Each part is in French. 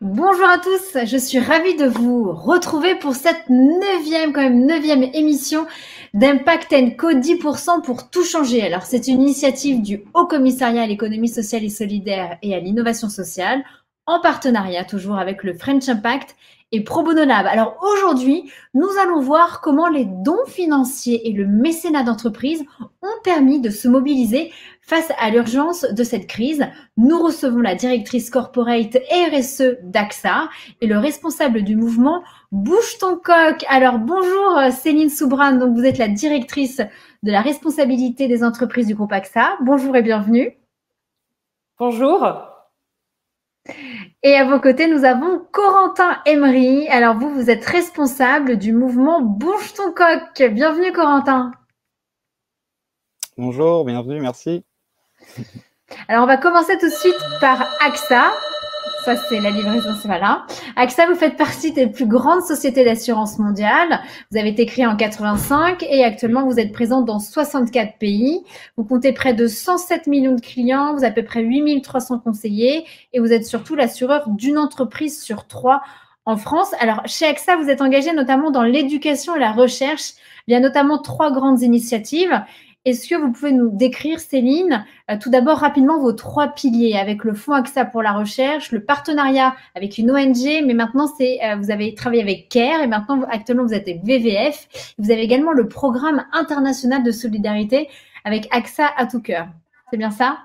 Bonjour à tous, je suis ravie de vous retrouver pour cette neuvième émission d'Impact & Co 10% pour tout changer. Alors, c'est une initiative du Haut Commissariat à l'économie sociale et solidaire et à l'innovation sociale, en partenariat toujours avec le French Impact et Pro Bono Lab. Alors aujourd'hui, nous allons voir comment les dons financiers et le mécénat d'entreprise ont permis de se mobiliser face à l'urgence de cette crise. Nous recevons la directrice corporate et RSE d'AXA et le responsable du mouvement Bouge ton coq. Alors bonjour Céline Soubran, donc vous êtes la directrice de la responsabilité des entreprises du groupe AXA. Bonjour et bienvenue. Bonjour. Et à vos côtés, nous avons Corentin Emery. Alors vous êtes responsable du mouvement Bouge ton coq. Bienvenue Corentin. Bonjour, bienvenue, merci. Alors on va commencer tout de suite par AXA. Ça, c'est la livraison, voilà. AXA, vous faites partie des plus grandes sociétés d'assurance mondiale. Vous avez été créé en 85 et actuellement, vous êtes présent dans 64 pays. Vous comptez près de 107 millions de clients. Vous avez à peu près 8300 conseillers et vous êtes surtout l'assureur d'une entreprise sur 3 en France. Alors, chez AXA, vous êtes engagé notamment dans l'éducation et la recherche. Il y a notamment 3 grandes initiatives. Est-ce que vous pouvez nous décrire, Céline, tout d'abord rapidement vos 3 piliers avec le Fonds AXA pour la recherche, le partenariat avec une ONG, mais maintenant vous avez travaillé avec CARE et maintenant actuellement vous êtes avec VVF. Vous avez également le programme international de solidarité avec AXA à tout cœur. C'est bien ça ?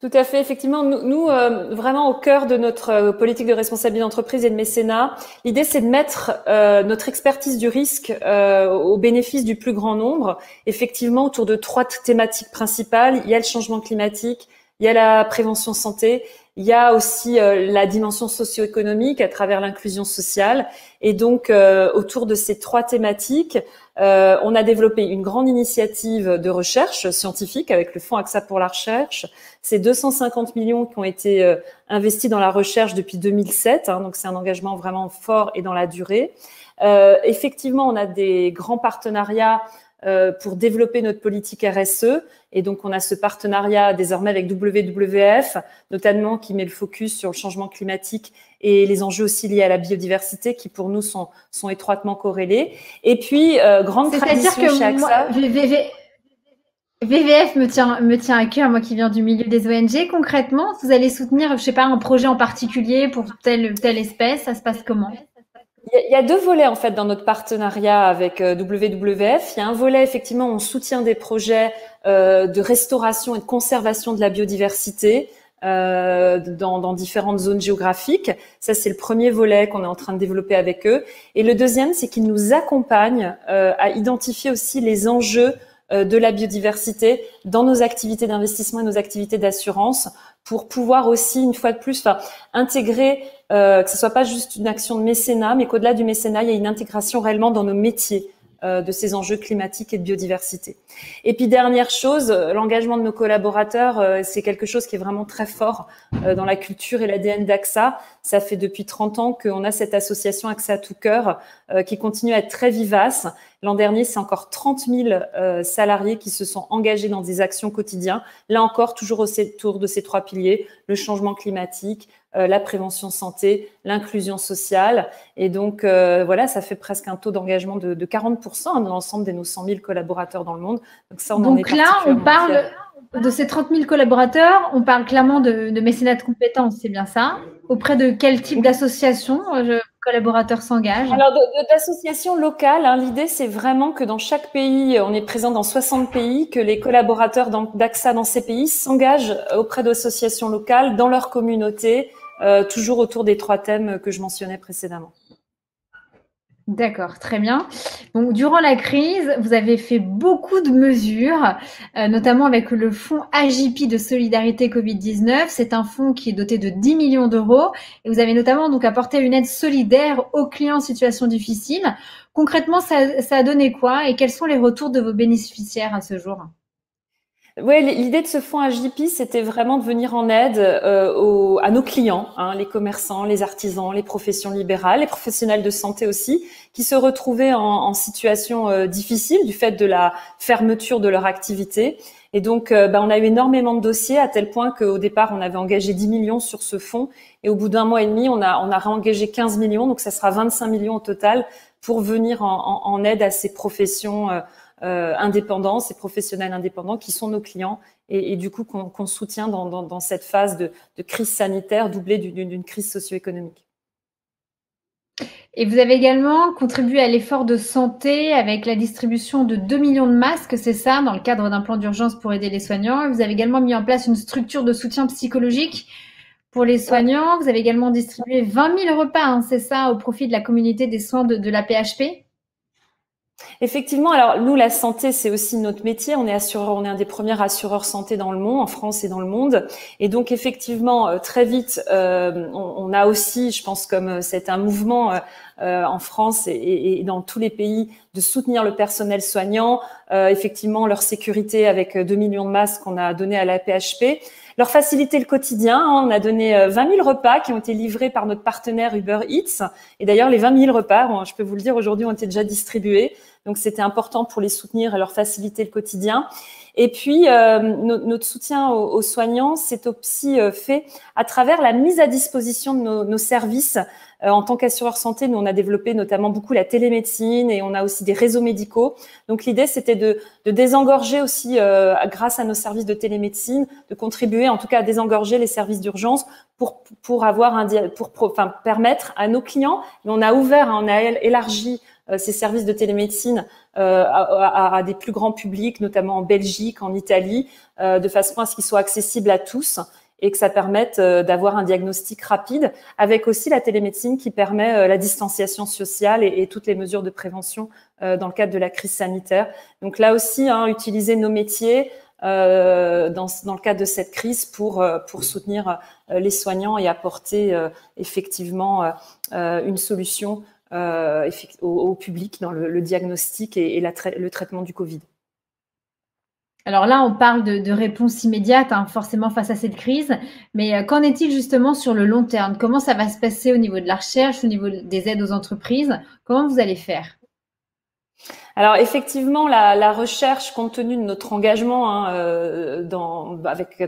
Tout à fait, effectivement, nous vraiment au cœur de notre politique de responsabilité d'entreprise et de mécénat, l'idée c'est de mettre notre expertise du risque au bénéfice du plus grand nombre, effectivement autour de 3 thématiques principales. Il y a le changement climatique, il y a la prévention santé, il y a aussi la dimension socio-économique à travers l'inclusion sociale. Et donc, autour de ces 3 thématiques, on a développé une grande initiative de recherche scientifique avec le Fonds AXA pour la recherche. C'est 250 millions qui ont été investis dans la recherche depuis 2007, donc c'est un engagement vraiment fort et dans la durée. Effectivement, on a des grands partenariats pour développer notre politique RSE. Et donc, on a ce partenariat désormais avec WWF, notamment qui met le focus sur le changement climatique et les enjeux aussi liés à la biodiversité qui, pour nous, sont étroitement corrélés. Et puis, grande tradition chez AXA. VVF me tient à cœur, moi qui viens du milieu des ONG. Concrètement, vous allez soutenir, je sais pas, un projet en particulier pour telle espèce, ça se passe comment ? Il y a 2 volets en fait dans notre partenariat avec WWF. Il y a un volet effectivement où on soutient des projets de restauration et de conservation de la biodiversité dans différentes zones géographiques. Ça c'est le premier volet qu'on est en train de développer avec eux. Et le deuxième, c'est qu'ils nous accompagnent à identifier aussi les enjeux de la biodiversité dans nos activités d'investissement et nos activités d'assurance pour pouvoir aussi, une fois de plus, intégrer que ce soit pas juste une action de mécénat, mais qu'au-delà du mécénat, il y a une intégration réellement dans nos métiers de ces enjeux climatiques et de biodiversité. Et puis dernière chose, l'engagement de nos collaborateurs, c'est quelque chose qui est vraiment très fort dans la culture et l'ADN d'AXA. Ça fait depuis 30 ans qu'on a cette association AXA à tout cœur qui continue à être très vivace. L'an dernier, c'est encore 30 000 salariés qui se sont engagés dans des actions quotidiennes. Là encore, toujours autour de ces 3 piliers, le changement climatique, la prévention santé, l'inclusion sociale. Et donc, voilà, ça fait presque un taux d'engagement de 40% dans l'ensemble de nos 100 000 collaborateurs dans le monde. Donc ça, donc là, on parle de ces 30 000 collaborateurs, on parle clairement de mécénat de compétences, c'est bien ça ? Auprès de quel type d'association collaborateurs s'engagent ? Alors, d'associations locales, l'idée, c'est vraiment que dans chaque pays, on est présent dans 60 pays, que les collaborateurs d'AXA dans ces pays s'engagent auprès d'associations locales, dans leur communauté, toujours autour des 3 thèmes que je mentionnais précédemment. D'accord, très bien. Donc, durant la crise, vous avez fait beaucoup de mesures, notamment avec le fonds AJP de solidarité Covid-19. C'est un fonds qui est doté de 10 millions d'euros et vous avez notamment donc apporté une aide solidaire aux clients en situation difficile. Concrètement, ça a donné quoi et quels sont les retours de vos bénéficiaires à ce jour ? Ouais, l'idée de ce fonds AJP, c'était vraiment de venir en aide à nos clients, hein, les commerçants, les artisans, les professions libérales, les professionnels de santé aussi, qui se retrouvaient en situation difficile du fait de la fermeture de leur activité. Et donc, on a eu énormément de dossiers à tel point qu'au départ, on avait engagé 10 millions sur ce fonds. Et au bout d'un mois et demi, on a réengagé 15 millions. Donc, ça sera 25 millions au total pour venir en aide à ces professions indépendants, ces professionnels indépendants qui sont nos clients et du coup qu'on soutient dans cette phase de crise sanitaire doublée d'une crise socio-économique. Et vous avez également contribué à l'effort de santé avec la distribution de 2 millions de masques, c'est ça, dans le cadre d'un plan d'urgence pour aider les soignants. Vous avez également mis en place une structure de soutien psychologique pour les soignants. Vous avez également distribué 20 000 repas, hein, c'est ça, au profit de la communauté des soins de la PHP. Effectivement, alors nous, la santé, c'est aussi notre métier. On est assureur, on est un des premiers assureurs santé dans le monde, en France et dans le monde. Et donc, effectivement, très vite, on a aussi, je pense, comme c'est un mouvement en France et dans tous les pays, de soutenir le personnel soignant, effectivement, leur sécurité avec 2 millions de masques qu'on a donnés à la PHP. Leur faciliter le quotidien, hein, on a donné 20 000 repas qui ont été livrés par notre partenaire Uber Eats. Et d'ailleurs, les 20 000 repas, bon, je peux vous le dire, aujourd'hui ont été déjà distribués. Donc, c'était important pour les soutenir et leur faciliter le quotidien. Et puis, notre soutien aux soignants, c'est aussi fait à travers la mise à disposition de nos services. En tant qu'assureur santé, nous, on a développé notamment beaucoup la télémédecine et on a aussi des réseaux médicaux. Donc, l'idée, c'était de désengorger aussi, grâce à nos services de télémédecine, de contribuer en tout cas à désengorger les services d'urgence pour avoir permettre à nos clients. Et on a ouvert, on a élargi ces services de télémédecine à des plus grands publics, notamment en Belgique, en Italie, de façon à ce qu'ils soient accessibles à tous et que ça permette d'avoir un diagnostic rapide, avec aussi la télémédecine qui permet la distanciation sociale et toutes les mesures de prévention dans le cadre de la crise sanitaire. Donc là aussi, hein, utiliser nos métiers dans le cadre de cette crise pour soutenir les soignants et apporter effectivement une solution au public dans le diagnostic et le traitement du Covid. Alors là, on parle de réponse immédiate, hein, forcément face à cette crise, mais qu'en est-il justement sur le long terme? Comment ça va se passer au niveau de la recherche, au niveau des aides aux entreprises? Comment vous allez faire? Alors effectivement, la recherche, compte tenu de notre engagement à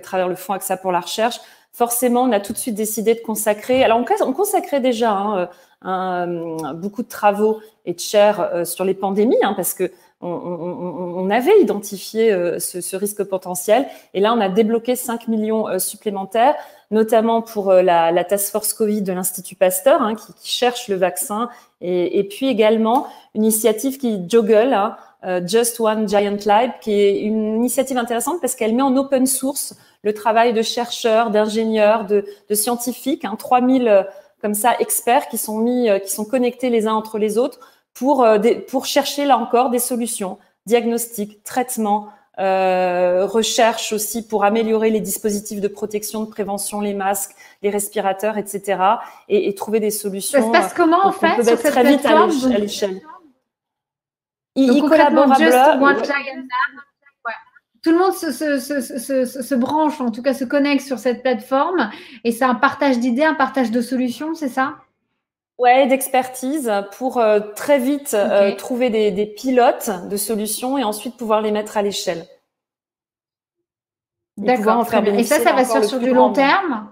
travers le fonds AXA pour la recherche, forcément, on a tout de suite décidé de consacrer. Alors on consacrait déjà beaucoup de travaux et de chaires sur les pandémies, hein, parce que on avait identifié ce risque potentiel. Et là, on a débloqué 5 millions supplémentaires, notamment pour la Task Force Covid de l'Institut Pasteur, hein, qui cherche le vaccin. Et puis également une initiative qui Joggle, hein, Just One Giant Leap, qui est une initiative intéressante parce qu'elle met en open source le travail de chercheurs, d'ingénieurs, de scientifiques, hein, 3000 comme ça experts qui sont connectés les uns entre les autres pour chercher là encore des solutions, diagnostic, traitement, recherche aussi pour améliorer les dispositifs de protection, de prévention, les masques, les respirateurs, etc. et trouver des solutions. Ça se passe comment en fait sur cette très vite plateforme à l'échelle. Ils collaborent. Tout le monde se branche, en tout cas se connecte sur cette plateforme et c'est un partage d'idées, un partage de solutions, c'est ça? Ouais, d'expertise pour très vite trouver des pilotes de solutions et ensuite pouvoir les mettre à l'échelle. D'accord. Et ça va se faire sur du long terme?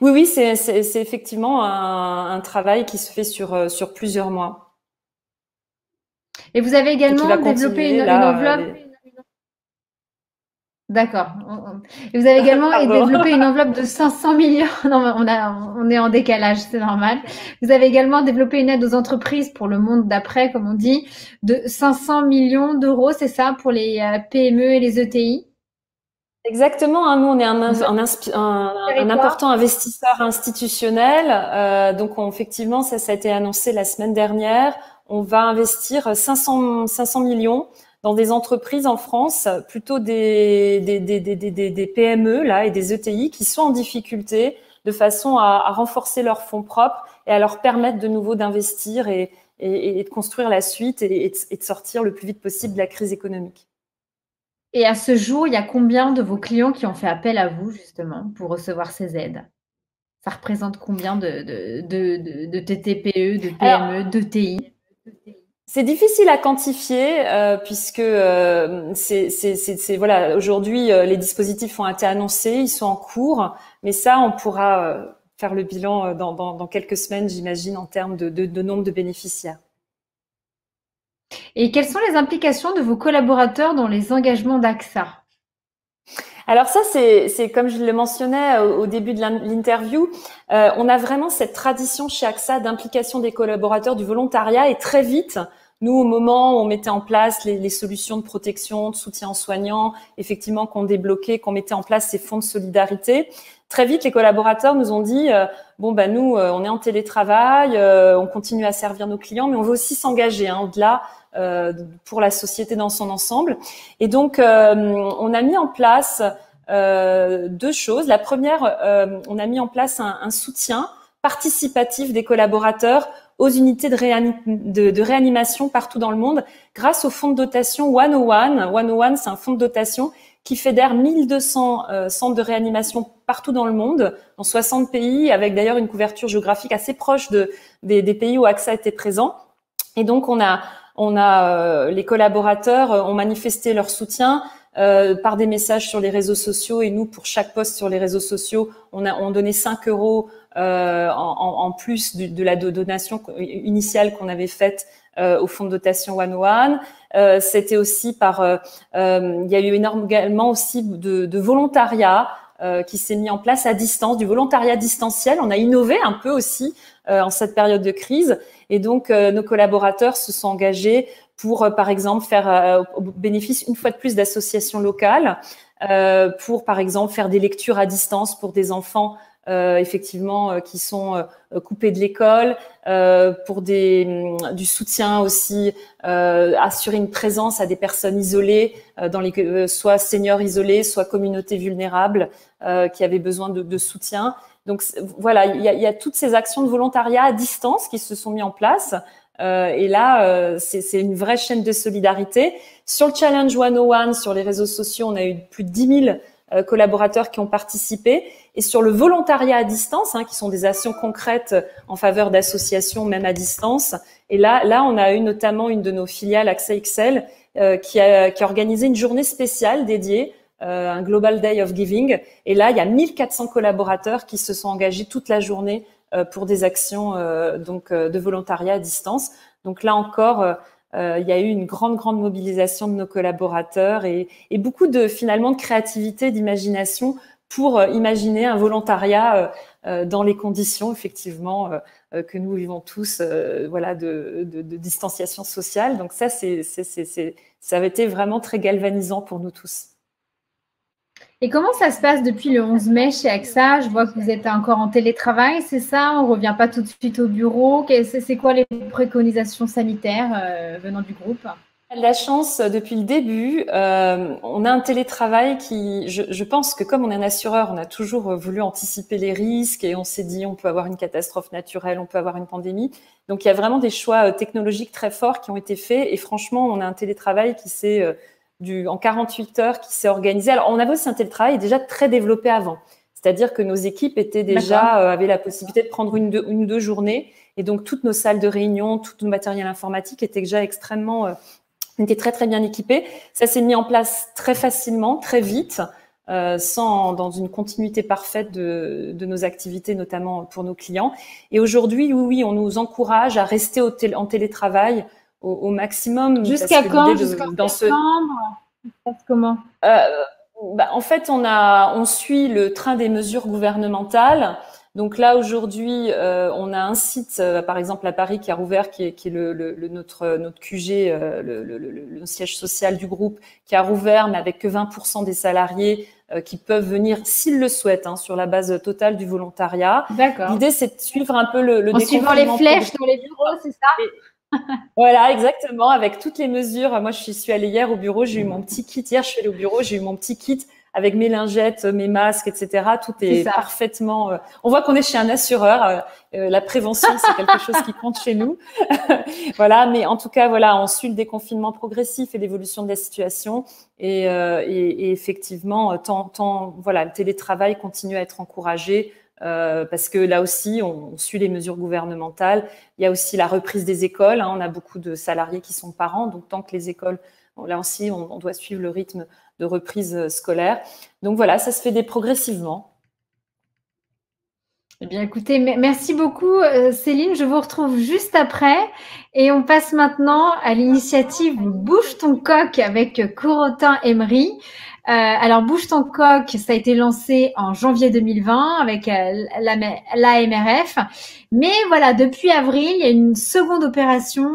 Oui, c'est effectivement un travail qui se fait sur plusieurs mois. Et vous avez également développé une enveloppe. D'accord. Et vous avez également développé une enveloppe de 500 millions. Non, on est en décalage, c'est normal. Vous avez également développé une aide aux entreprises pour le monde d'après, comme on dit, de 500 millions d'euros, c'est ça, pour les PME et les ETI? Exactement. Hein, nous, on est un important investisseur institutionnel. Donc, effectivement, ça a été annoncé la semaine dernière. On va investir 500 millions dans des entreprises en France, plutôt des PME là et des ETI qui sont en difficulté, de façon à renforcer leurs fonds propres et à leur permettre de nouveau d'investir et de construire la suite et de sortir le plus vite possible de la crise économique. Et à ce jour, il y a combien de vos clients qui ont fait appel à vous justement pour recevoir ces aides? Ça représente combien de TTPE, de Alors, PME, d'ETI? c'est difficile à quantifier puisque voilà, aujourd'hui les dispositifs ont été annoncés, ils sont en cours, mais ça on pourra faire le bilan dans quelques semaines, j'imagine, en termes de nombre de bénéficiaires. Et quelles sont les implications de vos collaborateurs dans les engagements d'AXA? Alors ça, c'est comme je le mentionnais au début de l'interview, on a vraiment cette tradition chez AXA d'implication des collaborateurs, du volontariat, et très vite, nous, au moment où on mettait en place les solutions de protection, de soutien aux soignants, effectivement qu'on débloquait, qu'on mettait en place ces fonds de solidarité, très vite, les collaborateurs nous ont dit bon ben nous, on est en télétravail, on continue à servir nos clients, mais on veut aussi s'engager au-delà pour la société dans son ensemble. Et donc, on a mis en place deux choses. La première, on a mis en place un soutien participatif des collaborateurs aux unités de réanimation partout dans le monde grâce au fonds de dotation 101. 101, c'est un fonds de dotation qui fédère 1200 centres de réanimation partout dans le monde, dans 60 pays, avec d'ailleurs une couverture géographique assez proche des pays où AXA était présent. Et donc, les collaborateurs ont manifesté leur soutien par des messages sur les réseaux sociaux, et nous, pour chaque post sur les réseaux sociaux, on donnait 5 euros en plus de la donation initiale qu'on avait faite au fonds de dotation 101. C'était aussi il y a eu également aussi de volontariat qui s'est mis en place à distance, du volontariat distanciel. On a innové un peu aussi en cette période de crise, et donc nos collaborateurs se sont engagés pour, par exemple, faire au bénéfice une fois de plus d'associations locales, pour, par exemple, faire des lectures à distance pour des enfants effectivement qui sont coupés de l'école, pour du soutien aussi, assurer une présence à des personnes isolées, soit seniors isolés, soit communautés vulnérables qui avaient besoin de soutien. Donc voilà, il y a toutes ces actions de volontariat à distance qui se sont mises en place. Et là, c'est une vraie chaîne de solidarité. Sur le Challenge 101, sur les réseaux sociaux, on a eu plus de 10 000 collaborateurs qui ont participé. Et sur le volontariat à distance, qui sont des actions concrètes en faveur d'associations, même à distance. Et là, on a eu notamment une de nos filiales, AXA XL, qui a organisé une journée spéciale dédiée, un Global Day of Giving. Et là, il y a 1400 collaborateurs qui se sont engagés toute la journée pour des actions de volontariat à distance. Donc là encore, il y a eu une grande mobilisation de nos collaborateurs et beaucoup finalement de créativité, d'imagination pour imaginer un volontariat dans les conditions effectivement que nous vivons tous, de distanciation sociale. Donc ça avait été vraiment très galvanisant pour nous tous. Et comment ça se passe depuis le 11 mai chez AXA? Je vois que vous êtes encore en télétravail, c'est ça? On ne revient pas tout de suite au bureau. C'est quoi les préconisations sanitaires venant du groupe? La chance, depuis le début, on a un télétravail qui, je pense que comme on est un assureur, on a toujours voulu anticiper les risques et on s'est dit on peut avoir une catastrophe naturelle, on peut avoir une pandémie. Donc il y a vraiment des choix technologiques très forts qui ont été faits et franchement, on a un télétravail qui s'est en 48 heures qui s'est organisé. Alors on avait aussi un télétravail déjà très développé avant. C'est-à-dire que nos équipes étaient déjà avaient la possibilité de prendre une ou deux journées et donc toutes nos salles de réunion, tout notre matériel informatique était déjà extrêmement on était très bien équipés. Ça s'est mis en place très facilement, très vite, dans une continuité parfaite de nos activités, notamment pour nos clients. Et aujourd'hui, oui, on nous encourage à rester en télétravail au maximum. Jusqu'à quand? Jusqu'en septembre? Comment? En fait, on suit le train des mesures gouvernementales. Donc là, aujourd'hui, on a un site, par exemple à Paris, qui a rouvert, qui est notre QG, le siège social du groupe, qui a rouvert, mais avec que 20% des salariés qui peuvent venir s'ils le souhaitent, sur la base totale du volontariat. D'accord. L'idée, c'est de suivre un peu le en suivant les flèches dans les bureaux, c'est ça? Voilà, exactement, avec toutes les mesures. Moi, je suis allée hier au bureau, j'ai eu mon petit kit. Hier, je suis allée au bureau, j'ai eu mon petit kit avec mes lingettes, mes masques, etc. Tout est parfaitement. On voit qu'on est chez un assureur. La prévention, c'est quelque chose qui compte chez nous. Voilà, mais en tout cas, voilà, on suit le déconfinement progressif et l'évolution de la situation. Et effectivement, voilà, le télétravail continue à être encouragé. Parce que là aussi, on suit les mesures gouvernementales. Il y a aussi la reprise des écoles. On a beaucoup de salariés qui sont parents, donc tant que les écoles, là aussi, on doit suivre le rythme de reprise scolaire. Donc voilà, ça se fait progressivement. Eh bien, écoutez, merci beaucoup, Céline. Je vous retrouve juste après. Et on passe maintenant à l'initiative Bouge ton coq avec Corotin Emery. Alors, Bouge ton coq, ça a été lancé en janvier 2020 avec l'AMRF. Mais voilà, depuis avril, il y a une seconde opération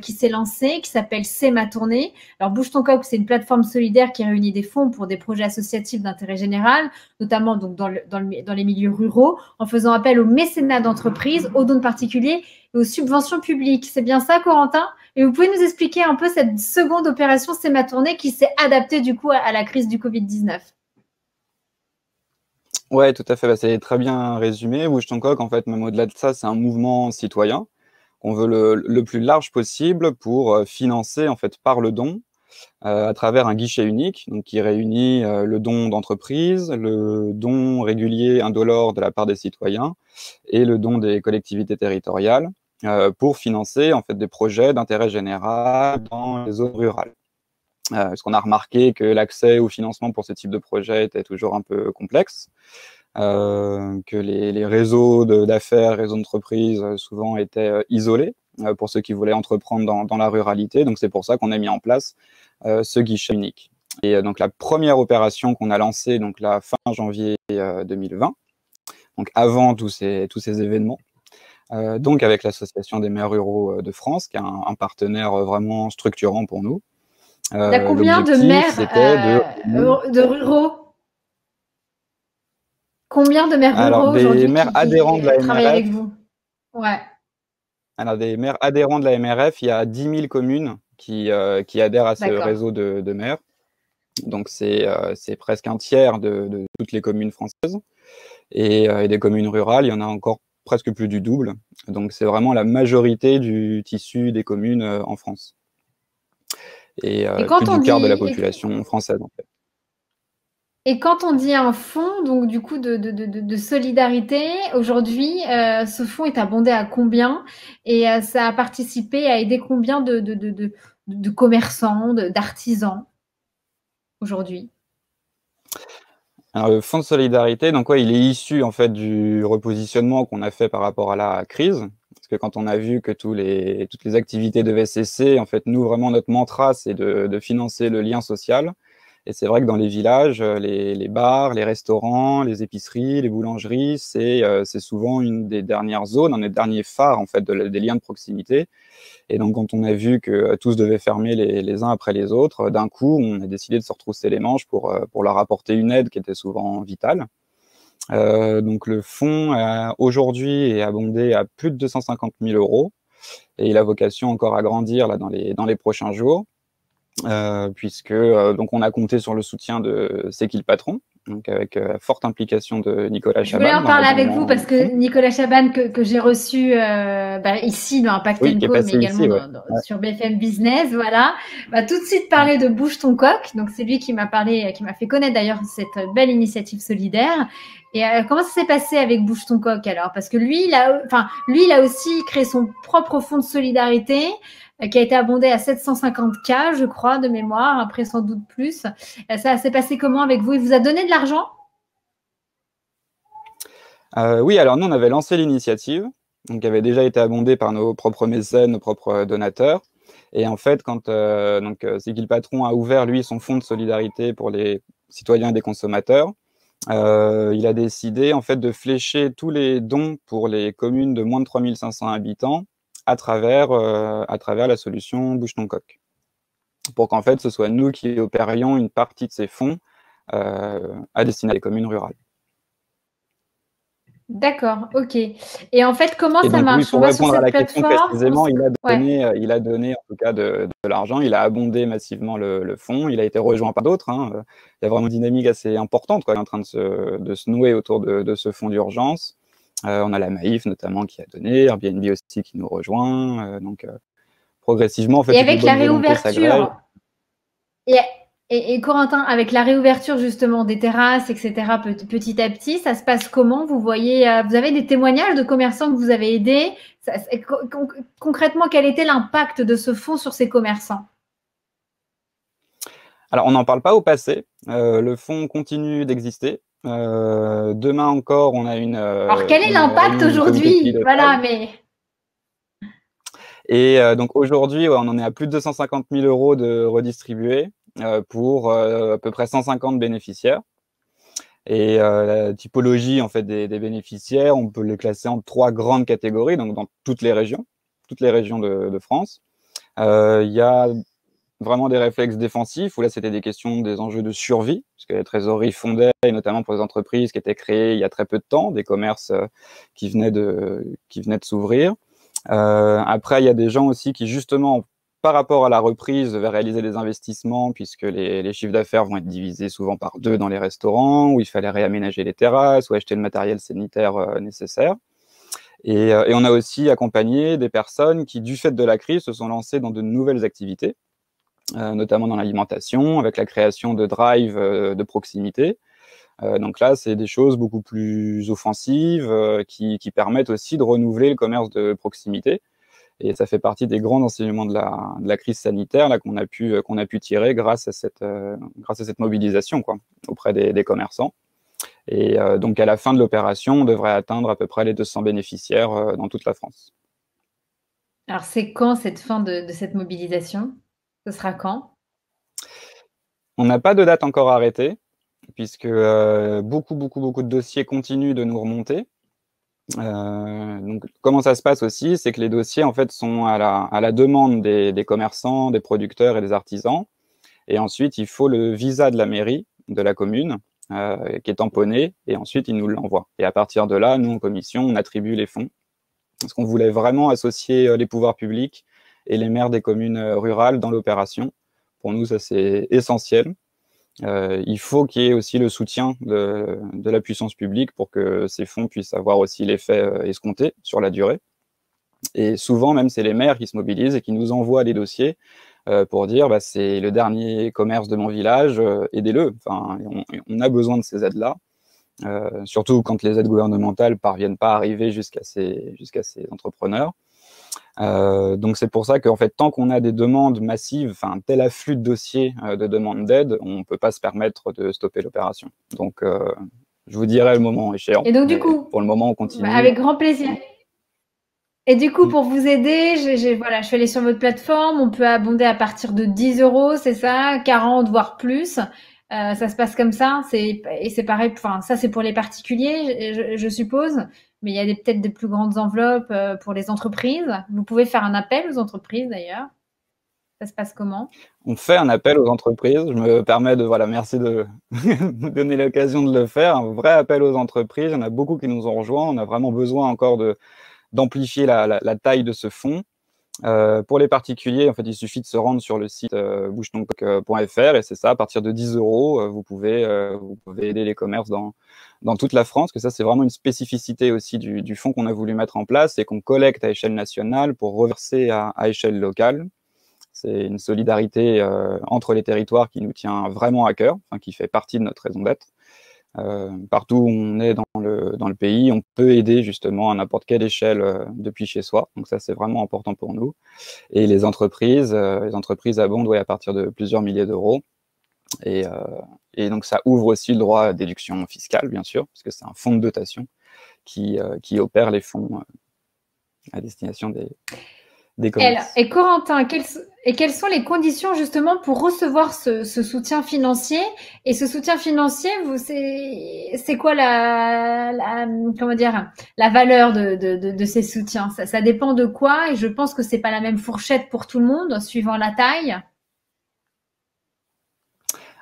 qui s'est lancée, qui s'appelle C'est ma tournée. Alors, Bouge ton coq, c'est une plateforme solidaire qui réunit des fonds pour des projets associatifs d'intérêt général, notamment donc dans les milieux ruraux, en faisant appel au mécénat d'entreprise, aux dons de particuliers et aux subventions publiques. C'est bien ça, Corentin? Et vous pouvez nous expliquer un peu cette seconde opération C'est ma tournée qui s'est adaptée du coup à la crise du Covid-19? Ouais, tout à fait. Bah, c'est très bien résumé. Bouge ton coq, en fait, même au-delà de ça, c'est un mouvement citoyen qu'on veut le plus large possible pour financer, en fait, par le don, à travers un guichet unique, donc qui réunit le don d'entreprise, le don régulier indolore de la part des citoyens et le don des collectivités territoriales pour financer, en fait, des projets d'intérêt général dans les zones rurales. Parce qu'on a remarqué que l'accès au financement pour ce type de projet était toujours un peu complexe, que les réseaux d'affaires, réseaux d'entreprises, souvent étaient isolés pour ceux qui voulaient entreprendre dans la ruralité. Donc c'est pour ça qu'on a mis en place ce guichet unique. Et donc la première opération qu'on a lancée donc la fin janvier 2020, donc avant tous ces événements, donc avec l'Association des maires ruraux de France, qui est un partenaire vraiment structurant pour nous. Il y a combien de maires de ruraux? Combien de maires ruraux aujourd'hui qui travaillent avec vous? Ouais. Alors, des maires adhérents de la MRF, il y a 10 000 communes qui adhèrent à ce réseau de maires. Donc, c'est presque un tiers de toutes les communes françaises. Et des communes rurales, il y en a encore presque plus du double. Donc, c'est vraiment la majorité du tissu des communes en France. Et plus du quart de la population française, en fait. Et quand on dit un fonds, donc du coup de solidarité, aujourd'hui, ce fonds est abondé à combien? Et ça a participé à aider combien de commerçants, d'artisans aujourd'hui? Alors, le fonds de solidarité, donc ouais, il est issu en fait du repositionnement qu'on a fait par rapport à la crise. Parce que quand on a vu que toutes les activités devaient cesser, en fait, nous, vraiment, notre mantra, c'est de financer le lien social. Et c'est vrai que dans les villages, les bars, les restaurants, les épiceries, les boulangeries, c'est souvent une des dernières zones, un des derniers phares en fait des liens de proximité. Et donc quand on a vu que tous devaient fermer les uns après les autres, d'un coup, on a décidé de se retrousser les manches pour leur apporter une aide qui était souvent vitale. Donc le fonds aujourd'hui est abondé à plus de 250 000 € et il a vocation encore à grandir là dans les prochains jours. Puisque donc on a compté sur le soutien de C'est qui le patron, donc avec forte implication de Nicolas Chaban. Je voulais en parler avec vous parce que Nicolas Chaban que j'ai reçu ici dans Impact & Co, mais également sur BFM Business, voilà, va tout de suite parler de Bouge ton coq. Donc c'est lui qui m'a fait connaître d'ailleurs cette belle initiative solidaire. Et comment ça s'est passé avec Bouge ton coq alors? Parce que lui, il a aussi créé son propre fonds de solidarité qui a été abondé à 750K, je crois, de mémoire, après sans doute plus. Ça s'est passé comment avec vous? Il vous a donné de l'argent? Oui, alors nous, on avait lancé l'initiative, donc qui avait déjà été abondée par nos propres mécènes, nos propres donateurs. Et en fait, quand C'est qui le patron a ouvert, lui, son fonds de solidarité pour les citoyens et des consommateurs, il a décidé en fait de flécher tous les dons pour les communes de moins de 3500 habitants à travers la solution Bouge ton coq, pour qu'en fait ce soit nous qui opérions une partie de ces fonds à destination des communes rurales. D'accord, ok. Et en fait, comment Et ça donc oui, marche? On pour va sur répondre à cette la question plateforme, précisément, ouais. il a donné en tout cas de l'argent, il a abondé massivement le fonds, il a été rejoint par d'autres, hein. Il y a vraiment une dynamique assez importante, quoi, qui est en train de se nouer autour de ce fonds d'urgence. On a la Maïf notamment qui a donné, Airbnb aussi qui nous rejoint. Donc progressivement, en fait, Et toutes les avec la bonnes volontés s'agrègent. réouverture, et, et Corentin, avec la réouverture justement des terrasses, etc., petit à petit, ça se passe comment? Vous voyez, vous avez des témoignages de commerçants que vous avez aidés? Concrètement, quel était l'impact de ce fonds sur ces commerçants? Alors, on n'en parle pas au passé. Le fonds continue d'exister. Demain encore, on a Alors, quel est une l'impact réunion du comité de aujourd'hui? pilotage. Voilà, mais Et donc aujourd'hui, ouais, on en est à plus de 250 000 euros de redistribués pour à peu près 150 bénéficiaires. Et la typologie en fait des bénéficiaires, on peut les classer en 3 grandes catégories, donc dans toutes les régions de France. Il y a vraiment des réflexes défensifs, où là, c'était des questions, des enjeux de survie, parce que la trésorerie fondait, et notamment pour les entreprises qui étaient créées il y a très peu de temps, des commerces qui venaient de s'ouvrir. Après, il y a des gens aussi qui, justement, par rapport à la reprise, devaient réaliser des investissements, puisque les chiffres d'affaires vont être divisés souvent par 2 dans les restaurants, où il fallait réaménager les terrasses, ou acheter le matériel sanitaire nécessaire. Et on a aussi accompagné des personnes qui, du fait de la crise, se sont lancées dans de nouvelles activités, notamment dans l'alimentation, avec la création de drive de proximité. Donc là, c'est des choses beaucoup plus offensives qui permettent aussi de renouveler le commerce de proximité. Et ça fait partie des grands enseignements de la crise sanitaire là, qu'on a pu tirer grâce à cette mobilisation quoi, auprès des commerçants. Et donc à la fin de l'opération, on devrait atteindre à peu près les 200 bénéficiaires dans toute la France. alors c'est quand cette fin de cette mobilisation? Ce sera quand? On n'a pas de date encore arrêtée, puisque beaucoup de dossiers continuent de nous remonter. Donc, comment ça se passe aussi, c'est que les dossiers en fait sont à la demande des commerçants, des producteurs et des artisans. Et ensuite, il faut le visa de la mairie, de la commune, qui est tamponné, et ensuite ils nous l'envoient. Et à partir de là, nous en commission, on attribue les fonds, parce qu'on voulait vraiment associer les pouvoirs publics et les maires des communes rurales dans l'opération. Pour nous, ça c'est essentiel. Il faut qu'il y ait aussi le soutien de la puissance publique pour que ces fonds puissent avoir aussi l'effet escompté sur la durée. Et souvent, même, c'est les maires qui se mobilisent et qui nous envoient des dossiers pour dire bah, c'est le dernier commerce de mon village, aidez-le. Enfin, on a besoin de ces aides-là, surtout quand les aides gouvernementales parviennent pas à arriver jusqu'à ces entrepreneurs. Donc c'est pour ça qu'en fait, tant qu'on a des demandes massives, enfin un tel afflux de dossiers de demandes d'aide, on ne peut pas se permettre de stopper l'opération. Donc je vous dirai le moment échéant, Et donc du mais coup, pour le moment, on continue. avec grand plaisir. Et du coup, pour vous aider, voilà, je suis allée sur votre plateforme. On peut abonder à partir de 10 euros, c'est ça, 40 voire plus. Ça se passe comme ça. Et c'est pareil. Enfin, ça c'est pour les particuliers, je suppose. Mais il y a peut-être des plus grandes enveloppes pour les entreprises. Vous pouvez faire un appel aux entreprises d'ailleurs. Ça se passe comment? On fait un appel aux entreprises. Je me permets voilà, merci de nous donner l'occasion de le faire. Un vrai appel aux entreprises. Il y en a beaucoup qui nous ont rejoints. On a vraiment besoin encore d'amplifier la taille de ce fonds. Pour les particuliers, en fait, il suffit de se rendre sur le site bouchetoncoq.fr et c'est ça, à partir de 10 euros, vous pouvez aider les commerces dans toute la France, que ça, c'est vraiment une spécificité aussi du fonds qu'on a voulu mettre en place et qu'on collecte à échelle nationale pour reverser à échelle locale. C'est une solidarité entre les territoires qui nous tient vraiment à cœur, enfin, qui fait partie de notre raison d'être. Partout où on est dans le pays, on peut aider justement à n'importe quelle échelle depuis chez soi. Donc ça, c'est vraiment important pour nous. Et les entreprises abondent à partir de plusieurs milliers d'euros. Et donc ça ouvre aussi le droit à déduction fiscale, bien sûr, parce que c'est un fonds de dotation qui opère les fonds à destination des commerces. Et Corentin, quelles sont les conditions justement pour recevoir ce soutien financier? Et ce soutien financier, c'est quoi comment dire, la valeur de ces soutiens? Ça dépend de quoi? Et je pense que c'est pas la même fourchette pour tout le monde, suivant la taille.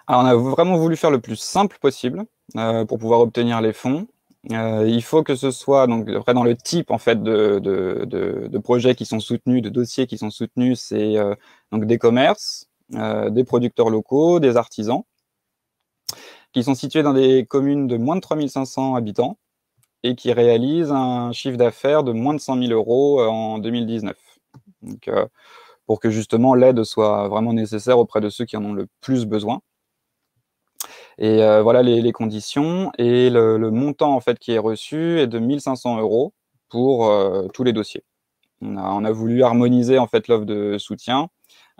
Alors, on a vraiment voulu faire le plus simple possible pour pouvoir obtenir les fonds. Il faut que ce soit, donc après dans le type en fait de projets qui sont soutenus, de dossiers qui sont soutenus, c'est donc des commerces, des producteurs locaux, des artisans, qui sont situés dans des communes de moins de 3500 habitants et qui réalisent un chiffre d'affaires de moins de 100 000 euros en 2019. Donc, pour que justement l'aide soit vraiment nécessaire auprès de ceux qui en ont le plus besoin. Et voilà les conditions. Et le montant en fait qui est reçu est de 1 500 euros pour tous les dossiers. On a voulu harmoniser en fait l'offre de soutien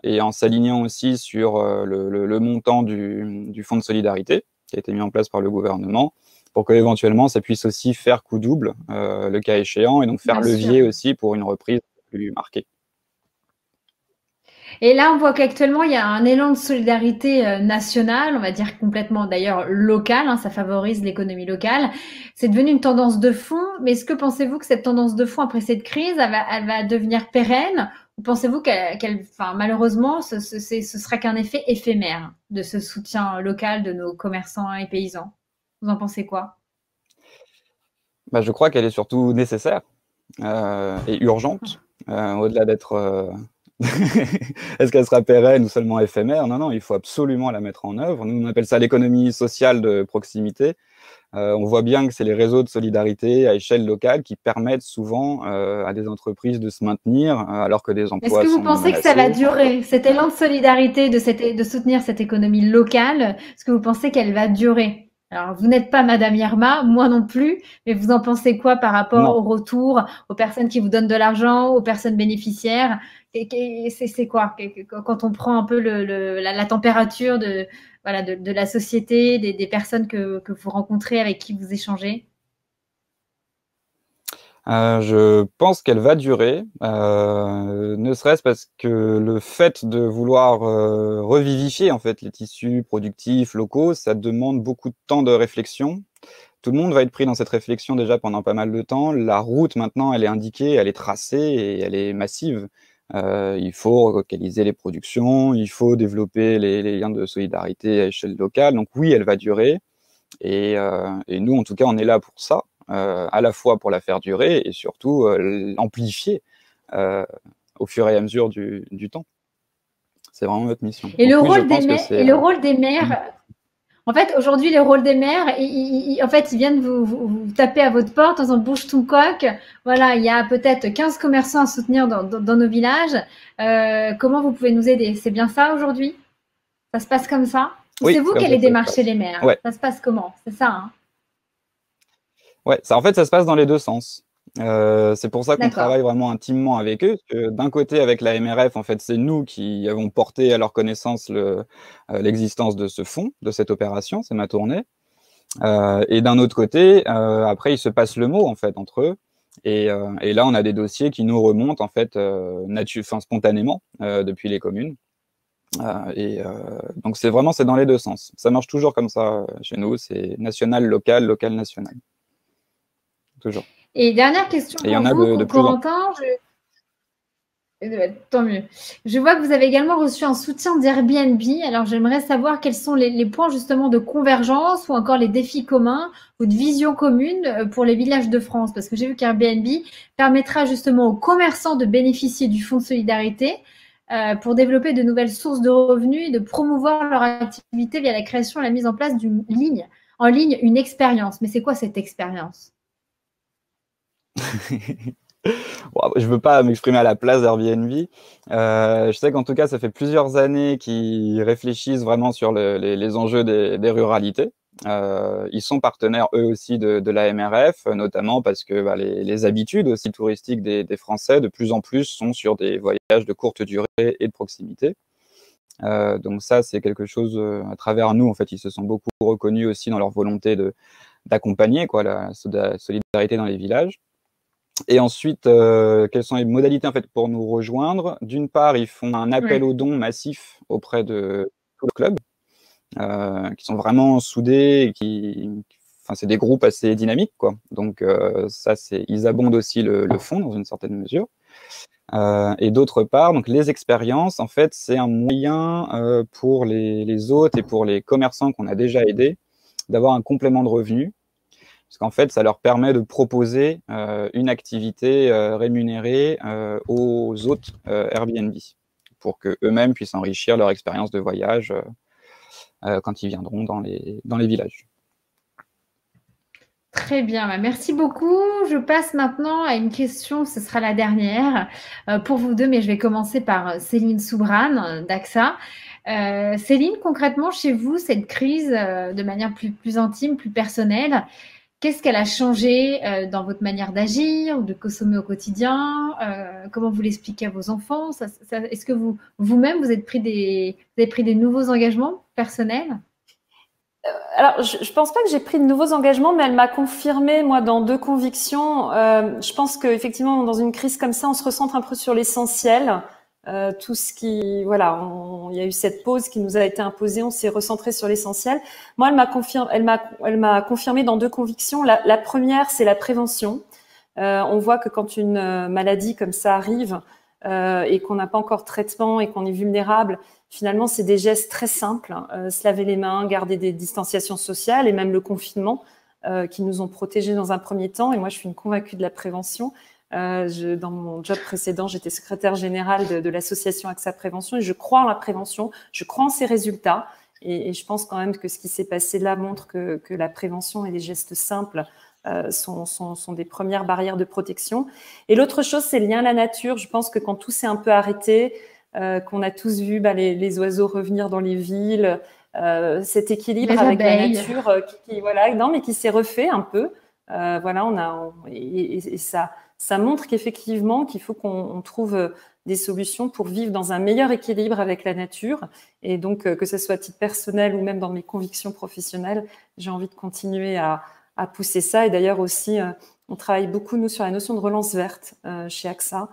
et en s'alignant aussi sur le montant du fonds de solidarité qui a été mis en place par le gouvernement pour qu'éventuellement ça puisse aussi faire coup double le cas échéant et donc faire levier aussi pour une reprise plus marquée. Et là, on voit qu'actuellement, il y a un élan de solidarité nationale, on va dire complètement d'ailleurs local, hein, ça favorise l'économie locale. C'est devenu une tendance de fond, mais est-ce que pensez-vous que cette tendance de fond après cette crise, elle va devenir pérenne ou pensez-vous enfin, malheureusement, ce sera qu'un effet éphémère de ce soutien local de nos commerçants et paysans? Vous en pensez quoi? Bah, je crois qu'elle est surtout nécessaire et urgente, au-delà d'être... Est-ce qu'elle sera pérenne ou seulement éphémère? Non, non, il faut absolument la mettre en œuvre. Nous, on appelle ça l'économie sociale de proximité. On voit bien que c'est les réseaux de solidarité à échelle locale qui permettent souvent à des entreprises de se maintenir alors que des emplois sont menacés. Est-ce que vous pensez que ça va durer, cet élan de solidarité, de soutenir cette économie locale? Est-ce que vous pensez qu'elle va durer? Alors, vous n'êtes pas Madame Irma, moi non plus, mais vous en pensez quoi par rapport au retour, aux personnes qui vous donnent de l'argent, aux personnes bénéficiaires? C'est quoi quand on prend un peu la température de la société, des personnes que vous rencontrez, avec qui vous échangez? Je pense qu'elle va durer, ne serait-ce parce que le fait de vouloir revivifier en fait les tissus productifs locaux, ça demande beaucoup de temps de réflexion. Tout le monde va être pris dans cette réflexion déjà pendant pas mal de temps. La route maintenant, elle est indiquée, elle est tracée et elle est massive. Il faut relocaliser les productions, il faut développer les liens de solidarité à échelle locale. Donc oui, elle va durer et nous, en tout cas, on est là pour ça. À la fois pour la faire durer et surtout l'amplifier au fur et à mesure du temps. C'est vraiment notre mission. Et le rôle des maires, en fait, aujourd'hui, le rôle des maires, en fait, ils viennent vous taper à votre porte en disant bouge ton coq. Voilà, il y a peut-être 15 commerçants à soutenir dans nos villages. Comment vous pouvez nous aider? C'est bien ça aujourd'hui? Ça se passe comme ça? Ou oui, c'est vous qui allez démarcher les maires? Ouais. Ça se passe comment? C'est ça, hein? Ouais, en fait, ça se passe dans les deux sens. C'est pour ça qu'on travaille vraiment intimement avec eux. D'un côté, avec la MRF, en fait, c'est nous qui avons porté à leur connaissance l'existence de ce fonds, de cette opération, c'est ma tournée. Et d'un autre côté, après, ils se passent le mot en fait entre eux. Et là, on a des dossiers qui nous remontent en fait spontanément depuis les communes. Donc c'est dans les deux sens. Ça marche toujours comme ça chez nous. C'est national, local, local, national. Toujours. Et dernière question pour vous, Corentin. Tant mieux. Je vois que vous avez également reçu un soutien d'Airbnb. Alors, j'aimerais savoir quels sont les points justement de convergence ou encore les défis communs ou de vision commune pour les villages de France. Parce que j'ai vu qu'Airbnb permettra justement aux commerçants de bénéficier du fonds de solidarité pour développer de nouvelles sources de revenus et de promouvoir leur activité via la création et la mise en place en ligne, une expérience. Mais c'est quoi cette expérience? Bon, je ne veux pas m'exprimer à la place d'Airbnb. Je sais qu'en tout cas, ça fait plusieurs années qu'ils réfléchissent vraiment sur les enjeux des ruralités. Ils sont partenaires, eux aussi, de la MRF, notamment parce que les habitudes aussi touristiques des Français, de plus en plus, sont sur des voyages de courte durée et de proximité. Donc ça, c'est quelque chose, à travers nous, en fait, ils se sont beaucoup reconnus aussi dans leur volonté d'accompagner la solidarité dans les villages. Et ensuite, quelles sont les modalités en fait pour nous rejoindre? D'une part, ils font un appel aux dons massif auprès de tout le club, qui sont vraiment soudés et c'est des groupes assez dynamiques, quoi. Donc ça, ils abondent aussi le fonds dans une certaine mesure. Et d'autre part, donc les expériences, en fait, c'est un moyen pour les hôtes et pour les commerçants qu'on a déjà aidés d'avoir un complément de revenus parce qu'en fait, ça leur permet de proposer une activité rémunérée aux hôtes Airbnb, pour qu'eux-mêmes puissent enrichir leur expérience de voyage quand ils viendront dans les villages. Très bien, merci beaucoup. Je passe maintenant à une question, ce sera la dernière pour vous deux, mais je vais commencer par Céline Soubrane d'AXA. Céline, concrètement, chez vous, cette crise, de manière plus intime, plus personnelle, qu'est-ce qu'elle a changé dans votre manière d'agir ou de consommer au quotidien? Comment vous l'expliquez à vos enfants? Est-ce que vous-même, vous avez pris des nouveaux engagements personnels? Alors, je pense pas que j'ai pris de nouveaux engagements, mais elle m'a confirmé, moi, dans 2 convictions. Je pense qu'effectivement, dans une crise comme ça, on se recentre un peu sur l'essentiel. Tout ce qui, voilà, il y a eu cette pause qui nous a été imposée, on s'est recentré sur l'essentiel. Moi, elle m'a confirmé dans 2 convictions. La première, c'est la prévention. On voit que quand une maladie comme ça arrive et qu'on n'a pas encore de traitement et qu'on est vulnérable, finalement, c'est des gestes très simples, se laver les mains, garder des distanciations sociales et même le confinement qui nous ont protégés dans un premier temps. Et moi, je suis une convaincue de la prévention. Dans mon job précédent, j'étais secrétaire générale de l'association AXA Prévention et je crois en la prévention, je crois en ses résultats. Et je pense quand même que ce qui s'est passé là montre que la prévention et les gestes simples sont des premières barrières de protection. Et l'autre chose, c'est le lien à la nature. Je pense que quand tout s'est un peu arrêté, qu'on a tous vu les oiseaux revenir dans les villes, cet équilibre avec la nature qui s'est refait un peu. Et ça montre qu'effectivement qu'il faut qu'on trouve des solutions pour vivre dans un meilleur équilibre avec la nature. Et donc, que ce soit à titre personnel ou même dans mes convictions professionnelles, j'ai envie de continuer à pousser ça. Et d'ailleurs aussi, on travaille beaucoup, nous, sur la notion de relance verte chez AXA,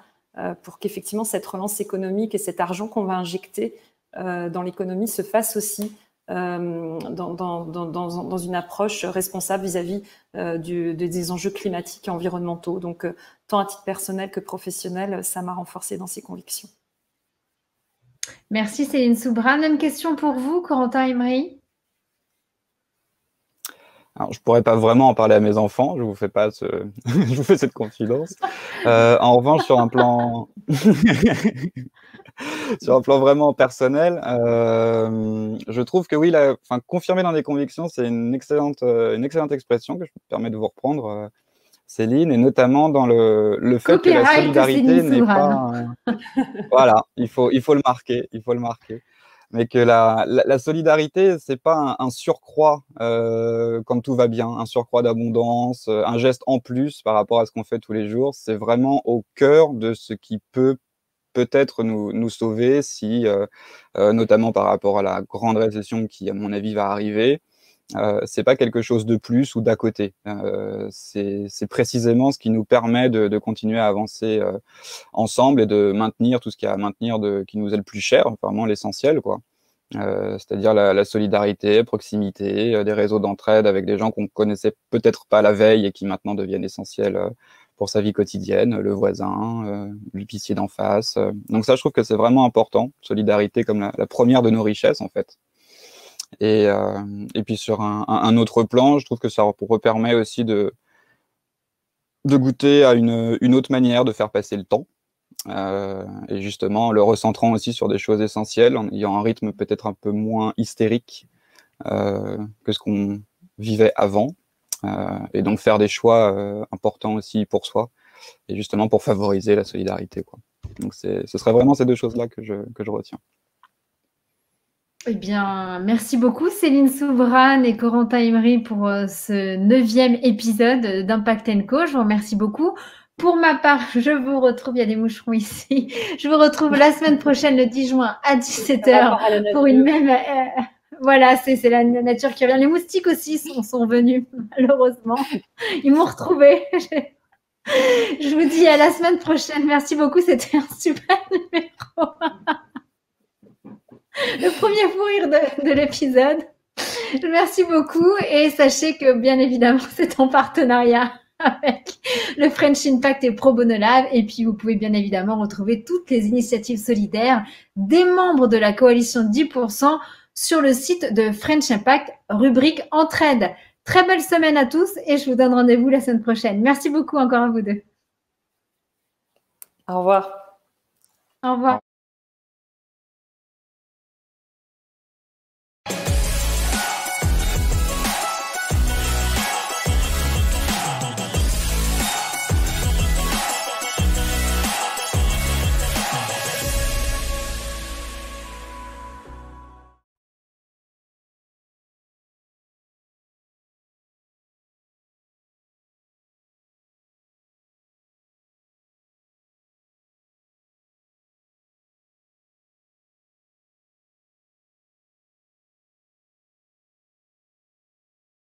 pour qu'effectivement cette relance économique et cet argent qu'on va injecter dans l'économie se fasse aussi dans une approche responsable vis-à-vis des enjeux climatiques et environnementaux. Donc, tant à titre personnel que professionnel, ça m'a renforcée dans ces convictions. Merci Céline Soubrane. Même question pour vous, Corentin Imri. Alors, je pourrais pas vraiment en parler à mes enfants, je vous fais pas je vous fais cette confidence. En revanche, sur un plan vraiment personnel, je trouve que oui, confirmer dans des convictions, c'est une excellente expression que je me permets de vous reprendre, Céline, et notamment dans le fait que la solidarité n'est pas. Voilà, il faut le marquer, mais que la solidarité, c'est pas un surcroît quand tout va bien, un surcroît d'abondance, un geste en plus par rapport à ce qu'on fait tous les jours. C'est vraiment au cœur de ce qui peut-être nous sauver si, notamment par rapport à la grande récession qui, à mon avis, va arriver. C'est pas quelque chose de plus ou d'à côté. C'est précisément ce qui nous permet de continuer à avancer ensemble et de maintenir tout ce qu'il y a à maintenir qui nous est le plus cher, vraiment l'essentiel, quoi. C'est-à-dire la solidarité, proximité, des réseaux d'entraide avec des gens qu'on connaissait peut-être pas la veille et qui maintenant deviennent essentiels pour sa vie quotidienne, le voisin, l'épicier d'en face. Donc ça, je trouve que c'est vraiment important, solidarité comme la première de nos richesses, en fait. Et puis sur un autre plan, je trouve que ça permet aussi de goûter à une autre manière de faire passer le temps, et justement le recentrant aussi sur des choses essentielles, en ayant un rythme peut-être un peu moins hystérique que ce qu'on vivait avant, et donc faire des choix importants aussi pour soi, et justement pour favoriser la solidarité, quoi. Donc ce serait vraiment ces 2 choses-là que je retiens. Eh bien, merci beaucoup Céline Soubrane et Corentin Imri pour ce 9e épisode d'Impact & Co. Je vous remercie beaucoup. Pour ma part, je vous retrouve, il y a des moucherons ici, je vous retrouve la semaine prochaine, le 10 juin à 17h pour une même... voilà, c'est la nature qui revient. Les moustiques aussi sont venus, malheureusement. Ils m'ont retrouvée. Je vous dis à la semaine prochaine. Merci beaucoup, c'était un super numéro. Le premier fou rire de l'épisode. Merci beaucoup et sachez que bien évidemment c'est en partenariat avec le French Impact et Pro Bono Lab, et puis vous pouvez bien évidemment retrouver toutes les initiatives solidaires des membres de la coalition 10% sur le site de French Impact, rubrique Entraide. Très belle semaine à tous et je vous donne rendez-vous la semaine prochaine. Merci beaucoup encore à vous deux. Au revoir. Au revoir.